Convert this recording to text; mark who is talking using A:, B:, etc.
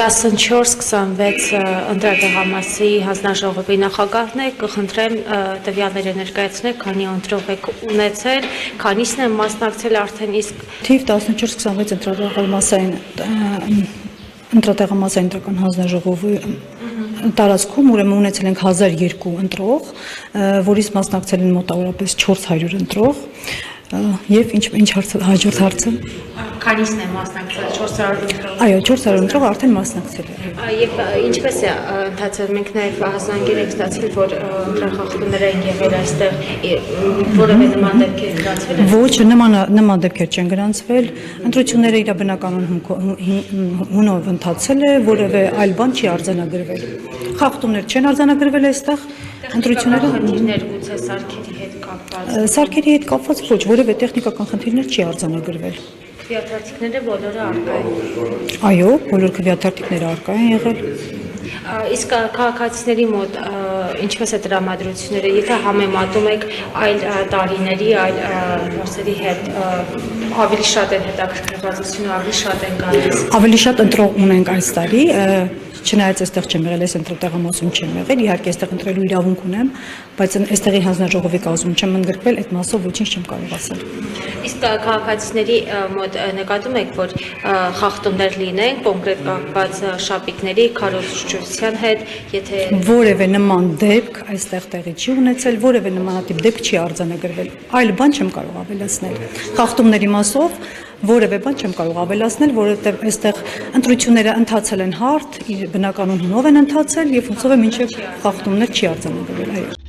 A: 14-26 ընտրատեղամասի հանձնաժողովի նախագահն է, կխնդրեմ տվյալները ներկայացնել, քանի ընտրող եք ունեցել, քանիսն են մասնակցել արդեն իսկ
B: Թիվ 14-26 ընտրատեղամասային ընտրական հանձնաժողովի տարածքում ուրեմն ունեցել ենք 1002 ընտրող, որից մասնակցել են մոտավորապես 400 ընտրող, եւ ինչ հաջորդ հարցը
A: Քանիսն է մասնակցել 400 ընտրող։
B: Այո, 400 ընտրող արդեն մասնակցել է։
A: Եվ ինչպես է ընթացել, մենք նաև հասանելի ենք ստացել, որ ընտրախախտումներ են եղել այստեղ, որևէ նման դեպքեր գրանցվել են։
B: Ոչ, նման դեպքեր չեն գրանցվել, ընտրությունները իր բնականon հունով ընթացել է, որևէ այլ բան չի արձանագրվել։ Խախտումներ չեն արձանագրվել այստեղ, ընտրությունները
A: խնդիրներ գուցե սարքերի հետ կապված։
B: Սարքերի հետ կապված ոչ, որևէ տեխնիկական խնդիրներ չի արձանագրվել։
A: Քվեաթերթիկները բոլորը առկա են։
B: Այո, բոլոր քվեաթերթիկները առկա են եղել։
A: Իսկ քաղաքացիների մոտ ինչպես է տրամադրությունները, եթե համեմատում եք այլ տարիների, այլ փորձերի հետ, ավելի շատ են հետաքրքրվածությունը, ավելի շատ են գալիս։
B: Ավելի շատ ընտրող ունենք այս տարի, չնայած այստեղ չեմ եղել, այս ընտրատեղամասում չեմ եղել, իհարկե այստեղ ընտրելու իրավունք ունեմ, բայց այստեղի հանձնաժողովի կազմում չեմ ընդգրկվել, այդ մասով ոչինչ չեմ կարող ասել։
A: Իսկ քաղաքացիների մոտ նկատում եք, որ խախտումներ լինեն կոնկրետ կապված շապիկների, քարոզչության հետ, եթե
B: որևէ նման դեպք այստեղ տեղի չի ունեցել, որևէ նմանատիպ դեպք չի արձանագրվել, այլ բան չեմ կարող ավելացնել։ Խախտումների մասով որևէ բան չեմ կարող ավելացնել, որովհետև այստեղ ընտրությունները ընթացել են հարթ, իր բնականon հունով են ընթացել եւ հուսով եմ մինչեւ խախտումներ չի արձանագրվել, այո։